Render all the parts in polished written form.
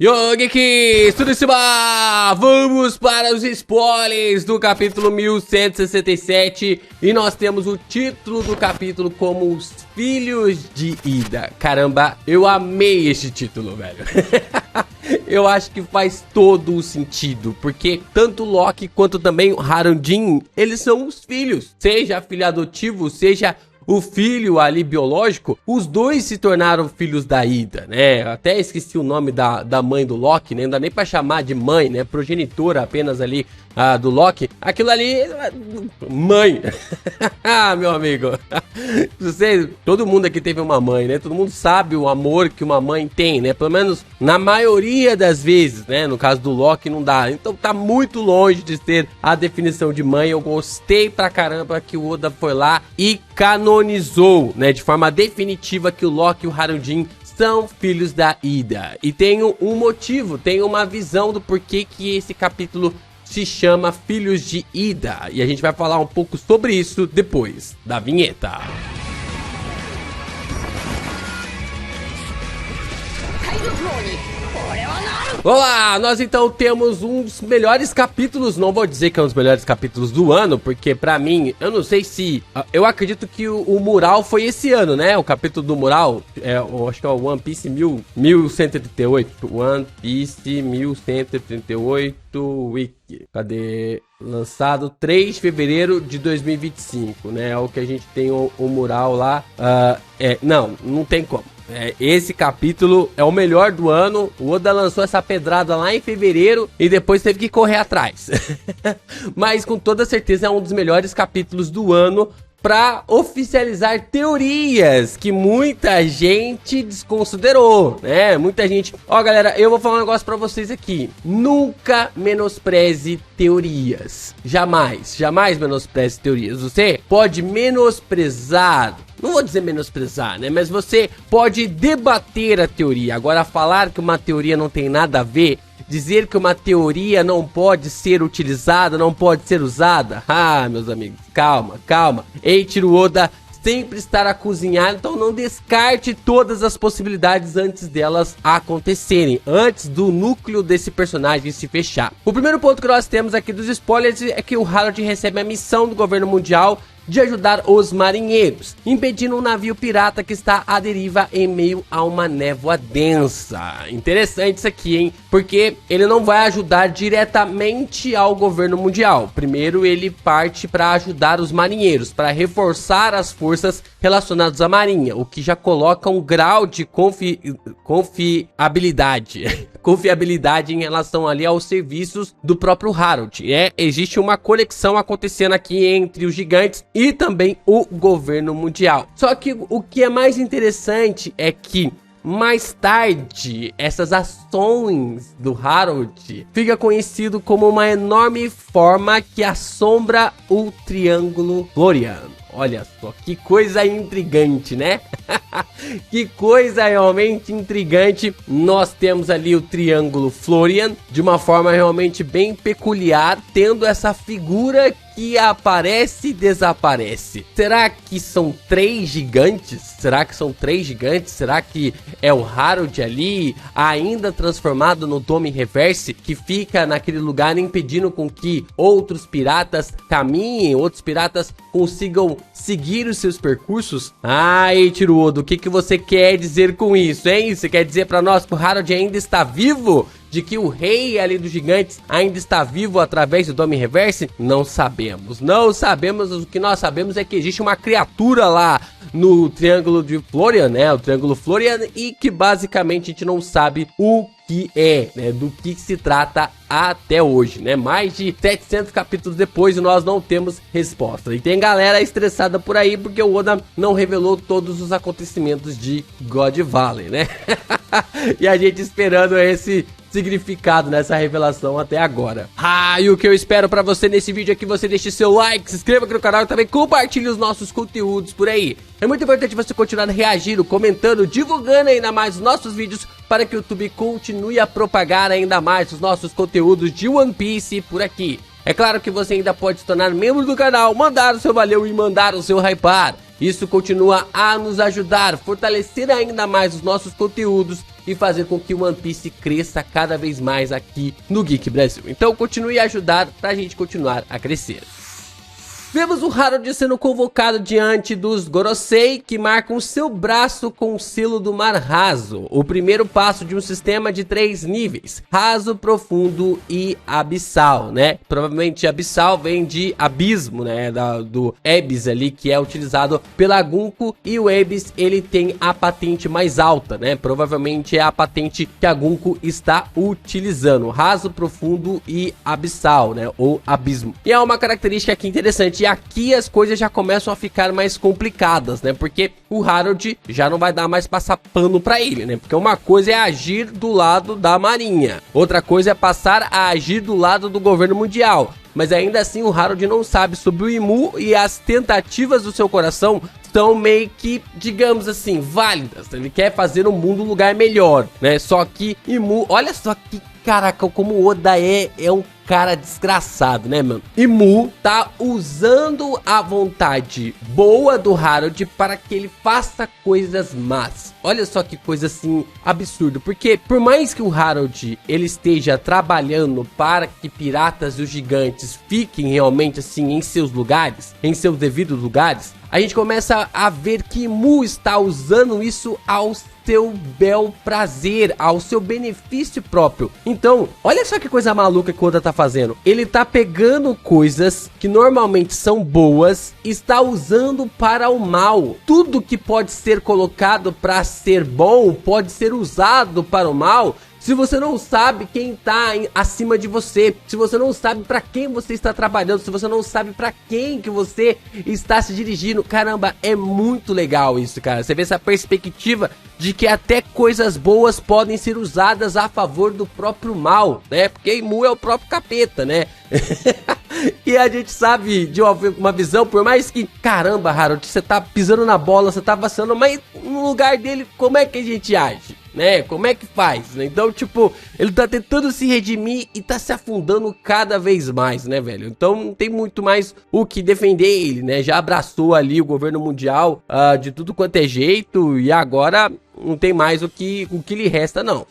Yo, Geeks, tudo em cima? Vamos para os spoilers do capítulo 1167 e nós temos o título do capítulo como Os Filhos de Ida. Caramba, eu amei este título, velho. Eu acho que faz todo o sentido, porque tanto Loki quanto também o Haraldin, eles são os filhos. Seja filho adotivo, seja o filho ali biológico, os dois se tornaram filhos da Ida, né? Até esqueci o nome da mãe do Loki, né? Não dá nem pra chamar de mãe, né? Progenitora apenas ali do Loki. Aquilo ali, mãe. Ah, meu amigo. Você, todo mundo aqui teve uma mãe, né? Todo mundo sabe o amor que uma mãe tem, né? Pelo menos na maioria das vezes, né? No caso do Loki não dá. Então tá muito longe de ser a definição de mãe. Eu gostei pra caramba que o Oda foi lá e canonizou, né? De forma definitiva que o Loki e o Haraldin são filhos da Ida. E tem um motivo, tem uma visão do porquê que esse capítulo se chama Filhos de Ida. E a gente vai falar um pouco sobre isso depois da vinheta. Olá, nós então temos um dos melhores capítulos, não vou dizer que é um dos melhores capítulos do ano, porque pra mim, eu não sei se, eu acredito que o mural foi esse ano, né, o capítulo do mural, eu acho que é o One Piece 1138, One Piece 1138 Wiki, cadê? Lançado 3 de fevereiro de 2025, né, é o que a gente tem o mural lá, não tem como. Esse capítulo é o melhor do ano. O Oda lançou essa pedrada lá em fevereiro e depois teve que correr atrás. Mas com toda certeza é um dos melhores capítulos do ano para oficializar teorias que muita gente desconsiderou, né? Muita gente... Ó, galera, eu vou falar um negócio pra vocês aqui. Nunca menospreze teorias. Jamais, jamais menospreze teorias. Você pode menosprezar... Não vou dizer menosprezar, né? Mas você pode debater a teoria. Agora, falar que uma teoria não tem nada a ver... Dizer que uma teoria não pode ser utilizada, não pode ser usada. Ah, meus amigos, calma, calma. Eiichiro Oda sempre estará a cozinhar, então não descarte todas as possibilidades antes delas acontecerem, antes do núcleo desse personagem se fechar. O primeiro ponto que nós temos aqui dos spoilers é que o Harald recebe a missão do governo mundial de ajudar os marinheiros, impedindo um navio pirata que está à deriva em meio a uma névoa densa. Interessante isso aqui, hein? Porque ele não vai ajudar diretamente ao governo mundial. Primeiro ele parte para ajudar os marinheiros, para reforçar as forças relacionadas à marinha, o que já coloca um grau de confiabilidade em relação ali aos serviços do próprio Harald. Existe uma conexão acontecendo aqui entre os gigantes e também o governo mundial. Só que o que é mais interessante é que mais tarde, essas ações do Harald fica conhecido como uma enorme forma que assombra o Triângulo Florian. Olha só, que coisa intrigante, né? Que coisa realmente intrigante. Nós temos ali o Triângulo Florian de uma forma realmente bem peculiar, tendo essa figura que aparece e desaparece. Será que são 3 gigantes? Será que são 3 gigantes? Será que é o Harald ali, ainda transformado no Dome Reverse, que fica naquele lugar impedindo com que outros piratas caminhem, outros piratas consigam seguir os seus percursos? Ah, Eiichiro Oda, o que você quer dizer com isso, hein? Você quer dizer pra nós que o Harald ainda está vivo? De que o rei ali dos gigantes ainda está vivo através do Dome Reverse? Não sabemos, não sabemos. O que nós sabemos é que existe uma criatura lá no Triângulo de Florian, né? O Triângulo Florian, e que basicamente a gente não sabe o que é, né? Do que se trata até hoje, né? Mais de 700 capítulos depois e nós não temos resposta. E tem galera estressada por aí porque o Oda não revelou todos os acontecimentos de God Valley, né? E a gente esperando esse significado nessa revelação até agora. E o que eu espero pra você nesse vídeo é que você deixe seu like, se inscreva aqui no canal e também compartilhe os nossos conteúdos por aí. É muito importante você continuar reagindo, comentando, divulgando ainda mais os nossos vídeos para que o YouTube continue a propagar ainda mais os nossos conteúdos de One Piece por aqui. É claro que você ainda pode se tornar membro do canal, mandar o seu valeu e mandar o seu hypar. Isso continua a nos ajudar, fortalecer ainda mais os nossos conteúdos e fazer com que o One Piece cresça cada vez mais aqui no Geek Brasil. Então continue a ajudar pra gente continuar a crescer. Vemos o Harold sendo convocado diante dos Gorosei, que marcam seu braço com o selo do mar raso, o primeiro passo de um sistema de 3 níveis, raso, profundo e abissal, né? Provavelmente abissal vem de abismo, né? Do Abyss ali, que é utilizado pela Gunko, e o Abyss, ele tem a patente mais alta, né? Provavelmente é a patente que a Gunko está utilizando, raso, profundo e abissal, né? Ou abismo. E é uma característica aqui interessante. E aqui as coisas já começam a ficar mais complicadas, né? Porque o Harold já não vai dar mais passar pano pra ele, né? Porque uma coisa é agir do lado da Marinha, outra coisa é passar a agir do lado do governo mundial. Mas ainda assim o Harold não sabe sobre o Imu, e as tentativas do seu coração são meio que, digamos assim, válidas. Ele quer fazer o mundo um lugar melhor, né? Só que Imu, olha só que, caraca, como o Oda é um cara desgraçado, né, mano? Imu tá usando a vontade boa do Harold para que ele faça coisas más. Olha só que coisa, assim, absurda. Porque por mais que o Harold, ele esteja trabalhando para que piratas e os gigantes fiquem realmente, assim, em seus lugares, em seus devidos lugares, a gente começa a ver que Imu está usando isso ao seu bel prazer, ao seu benefício próprio. Então, olha só que coisa maluca que o Oda tá fazendo. Ele tá pegando coisas que normalmente são boas e está usando para o mal. Tudo que pode ser colocado para ser bom pode ser usado para o mal. Se você não sabe quem tá acima de você, se você não sabe pra quem você está trabalhando, se você não sabe pra quem que você está se dirigindo, caramba, é muito legal isso, cara. Você vê essa perspectiva de que até coisas boas podem ser usadas a favor do próprio mal, né? Porque Imu é o próprio capeta, né? E a gente sabe de uma visão, por mais que, caramba, Harold, você tá pisando na bola, você tá vacilando, mas no lugar dele, como é que a gente age? Né? Como é que faz? Né? Então, tipo, ele tá tentando se redimir e tá se afundando cada vez mais, né, velho? Então não tem muito mais o que defender ele, né? Já abraçou ali o governo mundial de tudo quanto é jeito, e agora não tem mais o que lhe resta, não.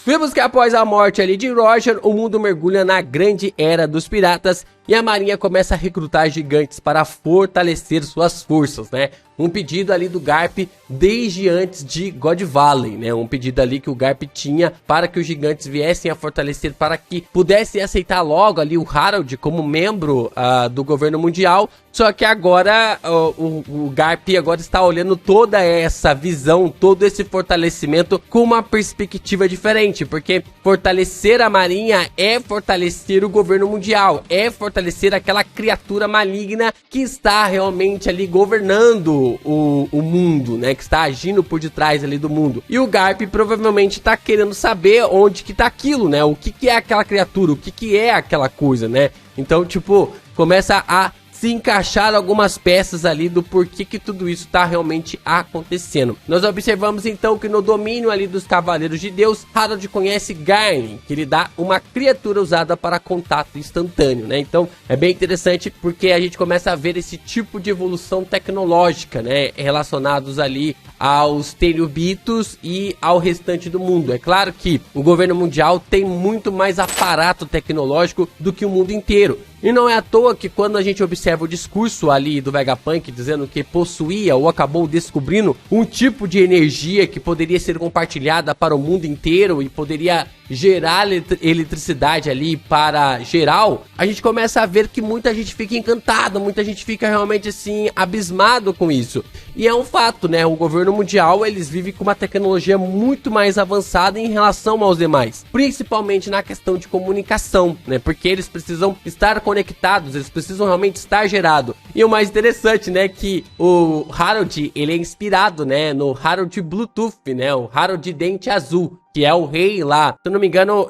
Vemos que após a morte ali de Roger, o mundo mergulha na grande era dos piratas e a marinha começa a recrutar gigantes para fortalecer suas forças, né? Um pedido ali do Garp desde antes de God Valley, né? Um pedido ali que o Garp tinha para que os gigantes viessem a fortalecer, para que pudessem aceitar logo ali o Harold como membro do governo mundial. Só que agora o Garp agora está olhando toda essa visão, todo esse fortalecimento com uma perspectiva diferente, porque fortalecer a marinha é fortalecer o governo mundial, é fortalecer aquela criatura maligna que está realmente ali governando o mundo, né? Que está agindo por detrás ali do mundo. E o Garp provavelmente está querendo saber onde que tá aquilo, né? O que é aquela criatura, o que é aquela coisa, né? Então, tipo, começa a se encaixar algumas peças ali do porquê que tudo isso tá realmente acontecendo. Nós observamos então que no domínio ali dos Cavaleiros de Deus, Harold conhece Garnin, que lhe dá uma criatura usada para contato instantâneo, né? Então é bem interessante porque a gente começa a ver esse tipo de evolução tecnológica, né? Relacionados ali aos Tenryubitos e ao restante do mundo. É claro que o governo mundial tem muito mais aparato tecnológico do que o mundo inteiro. E não é à toa que quando a gente observa o discurso ali do Vegapunk dizendo que possuía ou acabou descobrindo um tipo de energia que poderia ser compartilhada para o mundo inteiro e poderia gerar eletricidade ali para geral, a gente começa a ver que muita gente fica encantada, muita gente fica realmente assim abismado com isso. E é um fato, né? O governo mundial, eles vivem com uma tecnologia muito mais avançada em relação aos demais, principalmente na questão de comunicação, né? Porque eles precisam estar conectados, eles precisam realmente estar gerados. E o mais interessante, né, que o Harold, ele é inspirado, né, no Harold Bluetooth, né, o Harold Dente Azul, que é o rei lá. Se eu não me engano,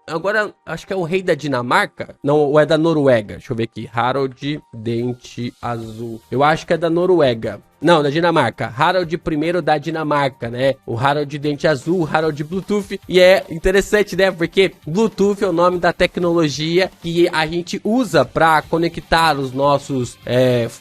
agora acho que é o rei da Dinamarca. Não, ou é da Noruega. Deixa eu ver aqui. Harald Dente Azul. Eu acho que é da Noruega. Não, da Dinamarca. Harald I da Dinamarca, né? O Harald Dente Azul, o Harald Bluetooth. E é interessante, né? Porque Bluetooth é o nome da tecnologia que a gente usa para conectar os nossos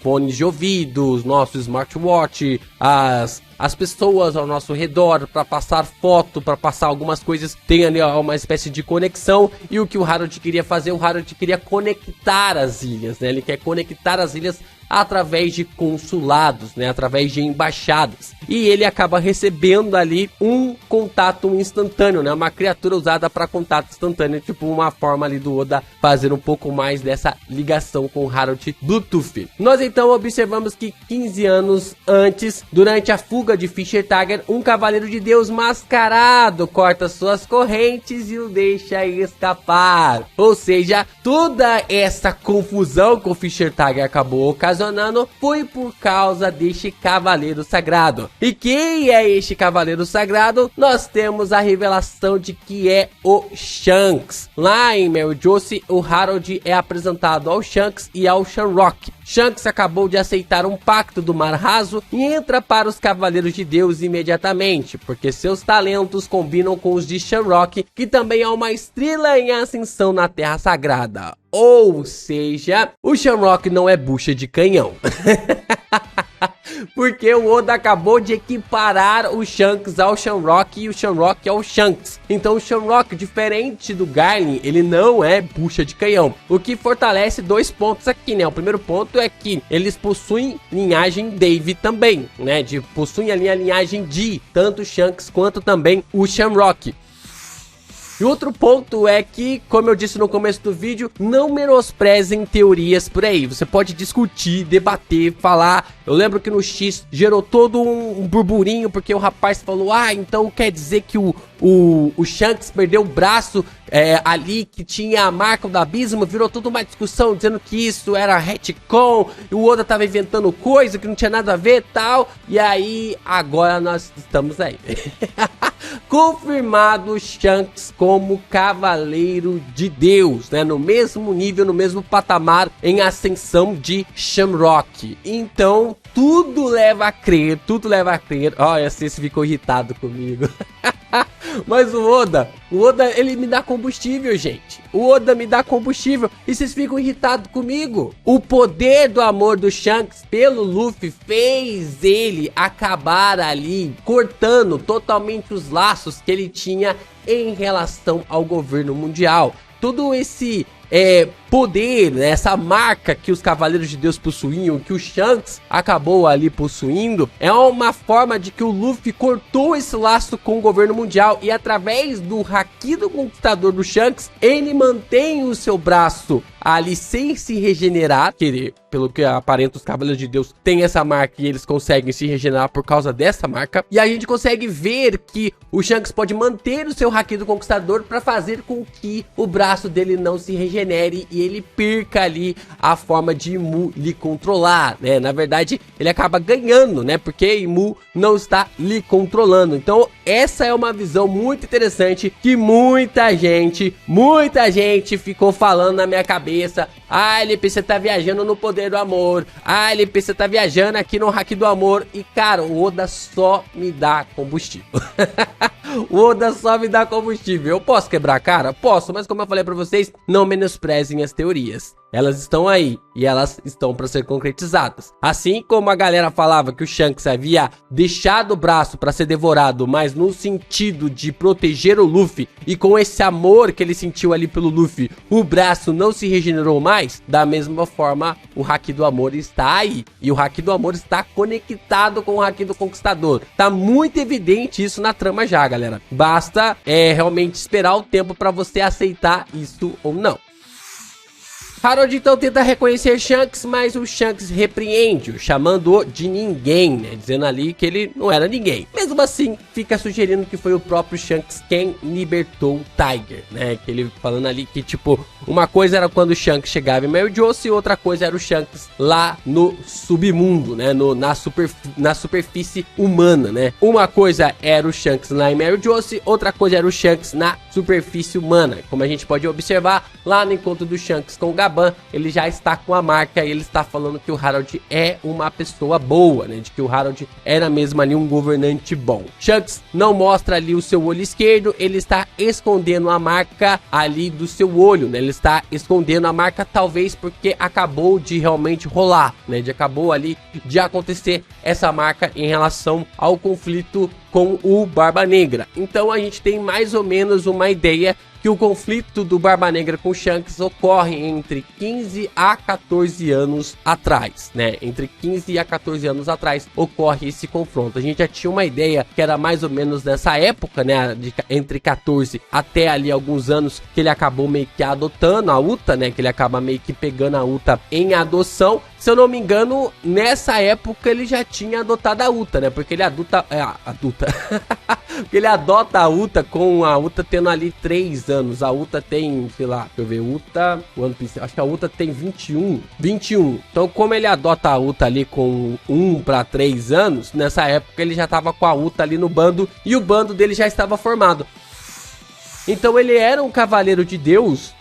fones de ouvido, os nossos smartwatch, as pessoas ao nosso redor, para passar foto, para passar algumas coisas, tem ali uma espécie de conexão. E o que o Harald queria fazer? O Harald queria conectar as ilhas, né? Ele quer conectar as ilhas através de consulados, né, através de embaixadas. E ele acaba recebendo ali um contato instantâneo, né, uma criatura usada para contato instantâneo, tipo uma forma ali do Oda fazer um pouco mais dessa ligação com o Harald Bluetooth. Nós então observamos que 15 anos antes, durante a fuga de Fischer Tiger, um cavaleiro de Deus mascarado corta suas correntes e o deixa escapar. Ou seja, toda essa confusão que o Fischer Tiger acabou ocasionando foi por causa deste cavaleiro sagrado. E quem é este cavaleiro sagrado? Nós temos a revelação de que é o Shanks. Lá em Mary Josie, o Harald é apresentado ao Shanks e ao Shamrock. Shanks acabou de aceitar um pacto do Mar Raso e entra para os Cavaleiros de Deus imediatamente, porque seus talentos combinam com os de Shamrock, que também é uma estrela em ascensão na Terra Sagrada. Ou seja, o Shamrock não é bucha de canhão. Porque o Oda acabou de equiparar o Shanks ao Shamrock e o Shamrock ao Shanks. Então o Shamrock, diferente do Garlin, ele não é bucha de canhão. O que fortalece dois pontos aqui, né? O primeiro ponto é que eles possuem linhagem Dave também, né? Possuem ali a linhagem de tanto o Shanks quanto também o Shamrock. E outro ponto é que, como eu disse no começo do vídeo, não menosprezem teorias por aí. Você pode discutir, debater, falar. Eu lembro que no X gerou todo um burburinho, porque o rapaz falou, então quer dizer que o Shanks perdeu o braço ali que tinha a marca do abismo. Virou toda uma discussão dizendo que isso era retcon, e o Oda tava inventando coisa que não tinha nada a ver e tal. E aí, agora nós estamos aí. Confirmado Shanks como Cavaleiro de Deus, né? No mesmo nível, no mesmo patamar em ascensão de Shamrock. Então, tudo leva a crer, Olha, você ficou irritado comigo. Mas o Oda, ele me dá combustível, gente. O Oda me dá combustível e vocês ficam irritados comigo. O poder do amor do Shanks pelo Luffy fez ele acabar ali cortando totalmente os laços que ele tinha em relação ao governo mundial. Todo esse poder, né, essa marca que os Cavaleiros de Deus possuíam, que o Shanks acabou ali possuindo, é uma forma de que o Luffy cortou esse laço com o governo mundial e através do Haki do Conquistador do Shanks, ele mantém o seu braço ali sem se regenerar, que pelo que aparenta os Cavaleiros de Deus tem essa marca e eles conseguem se regenerar por causa dessa marca, e a gente consegue ver que o Shanks pode manter o seu Haki do Conquistador para fazer com que o braço dele não se regenere e ele perca ali a forma de Imu lhe controlar, né? Na verdade, ele acaba ganhando, né? Porque Imu não está lhe controlando. Então, essa é uma visão muito interessante que muita gente ficou falando na minha cabeça. LP, você tá viajando no poder do amor. LP, você tá viajando aqui no Haki do amor. E, cara, o Oda só me dá combustível. O Oda só me dá combustível. Eu posso quebrar a cara? Posso, mas como eu falei pra vocês, não menosprezem as teorias. Elas estão aí e elas estão para ser concretizadas. Assim como a galera falava que o Shanks havia deixado o braço para ser devorado, mas no sentido de proteger o Luffy, e com esse amor que ele sentiu ali pelo Luffy, o braço não se regenerou mais, da mesma forma o Haki do amor está aí. E o Haki do amor está conectado com o Haki do Conquistador. Tá muito evidente isso na trama já, galera. Basta realmente esperar o tempo para você aceitar isso ou não. Harold então tenta reconhecer Shanks, mas o Shanks repreende-o, chamando-o de ninguém, né? Dizendo ali que ele não era ninguém. Mesmo assim, fica sugerindo que foi o próprio Shanks quem libertou o Tiger, né? Que ele falando ali que, tipo, uma coisa era quando o Shanks chegava em Mary Joce e outra coisa era o Shanks lá no submundo, né? Na superfície humana, né? Uma coisa era o Shanks lá em Mary Joce, outra coisa era o Shanks na superfície humana. Como a gente pode observar, lá no encontro do Shanks com o Gaban, ele já está com a marca e ele está falando que o Harold é uma pessoa boa, né? De que o Harold era mesmo ali um governante bom. Shanks não mostra ali o seu olho esquerdo, ele está escondendo a marca ali do seu olho, né? Ele está escondendo a marca talvez porque acabou de realmente rolar, né? Acabou ali de acontecer essa marca em relação ao conflito com o Barba Negra. Então a gente tem mais ou menos uma ideia que o conflito do Barba Negra com Shanks ocorre entre 15 a 14 anos atrás, né? Entre 15 a 14 anos atrás ocorre esse confronto. A gente já tinha uma ideia que era mais ou menos nessa época, né? Entre 14 até ali alguns anos que ele acabou meio que adotando a Uta, né? Que ele acaba meio que pegando a Uta em adoção. Se eu não me engano, nessa época ele já tinha adotado a Uta, né? Porque ele porque ele adota a Uta com a Uta tendo ali 3 anos. A Uta tem, sei lá, deixa eu ver, Uta, One Piece, acho que a Uta tem 21. Então, como ele adota a Uta ali com 1 para 3 anos, nessa época ele já tava com a Uta ali no bando e o bando dele já estava formado. Então ele era um cavaleiro de Deus,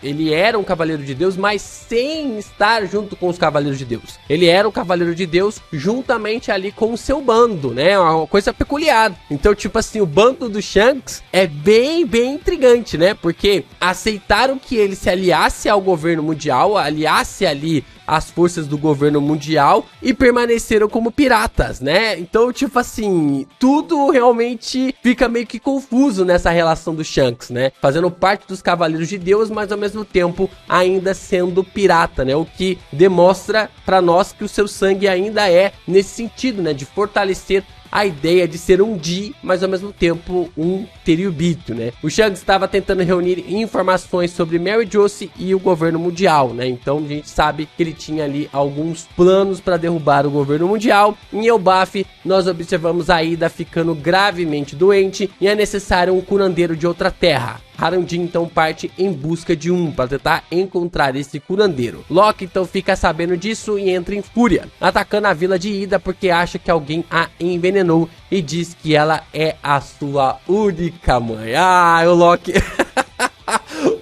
mas sem estar junto com os cavaleiros de Deus. Ele era um cavaleiro de Deus juntamente ali com o seu bando, né? Uma coisa peculiar. Então, tipo assim, o bando do Shanks é bem intrigante, né? Porque aceitaram que ele se aliasse ao governo mundial, aliasse ali as forças do governo mundial e permaneceram como piratas, né? Então, tipo assim, tudo realmente fica meio que confuso nessa relação do Shanks, né? Fazendo parte dos Cavaleiros de Deus, mas ao mesmo tempo ainda sendo pirata, né? O que demonstra pra nós que o seu sangue ainda é nesse sentido, né? De fortalecer a ideia de ser um Di, mas ao mesmo tempo um Tenryubito, né? O Shanks estava tentando reunir informações sobre Mary Joce e o governo mundial, né? Então a gente sabe que ele tinha ali alguns planos para derrubar o governo mundial. Em Elbaf, nós observamos a Ida ficando gravemente doente e é necessário um curandeiro de outra terra. Harundin então parte em busca de um para tentar encontrar esse curandeiro. Loki então fica sabendo disso e entra em fúria, atacando a vila de Ida porque acha que alguém a envenenou e diz que ela é a sua única mãe. Ah, o Loki...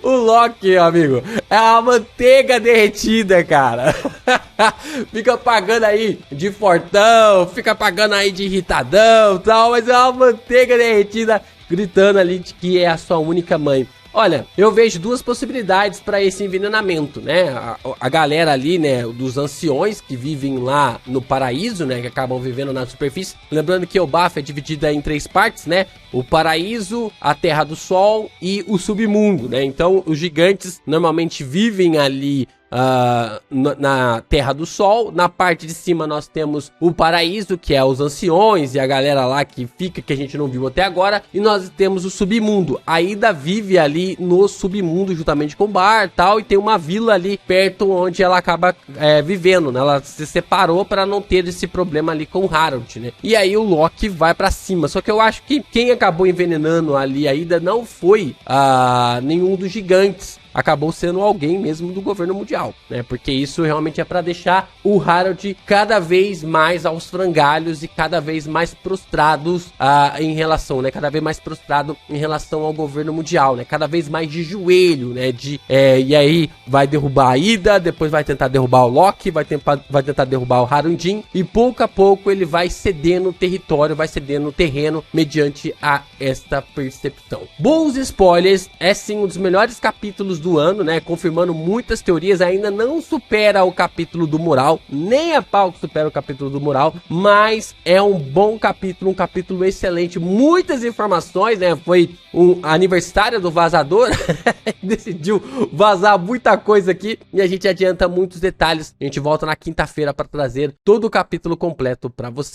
O Loki, amigo, é uma manteiga derretida, cara. Fica pagando aí de fortão, fica pagando aí de irritadão e tal, mas é uma manteiga derretida gritando ali de que é a sua única mãe. Olha, eu vejo duas possibilidades para esse envenenamento, né? A galera ali, né, dos anciões que vivem lá no paraíso, né, que acabam vivendo na superfície. Lembrando que o Elbaf é dividida em 3 partes, né? O paraíso, a Terra do Sol e o submundo, né? Então, os gigantes normalmente vivem ali na Terra do Sol. Na parte de cima nós temos o paraíso, que é os anciões e a galera lá que fica, que a gente não viu até agora, e nós temos o submundo. A Ida vive ali no submundo juntamente com o Bar tal, e tem uma vila ali perto onde ela acaba vivendo, né? Ela se separou para não ter esse problema ali com o Harold, né? E aí o Loki vai para cima, só que eu acho que quem acabou envenenando ali a Ida não foi nenhum dos gigantes. Acabou sendo alguém mesmo do governo mundial, né? Porque isso realmente é para deixar o Harold cada vez mais aos frangalhos e cada vez mais prostrados em relação, né? Cada vez mais prostrado em relação ao governo mundial, né? Cada vez mais de joelho, né? E aí vai derrubar a Ida, depois vai tentar derrubar o Loki, vai tentar derrubar o Harundin e pouco a pouco ele vai cedendo o território, vai cedendo o terreno mediante a esta percepção. Bons spoilers, é sim um dos melhores capítulos do ano, né? Confirmando muitas teorias, ainda não supera o capítulo do mural, nem a pau que supera o capítulo do mural, mas é um bom capítulo, um capítulo excelente, muitas informações, né? Foi um aniversário do vazador, decidiu vazar muita coisa aqui e a gente adianta muitos detalhes. A gente volta na quinta-feira para trazer todo o capítulo completo para você.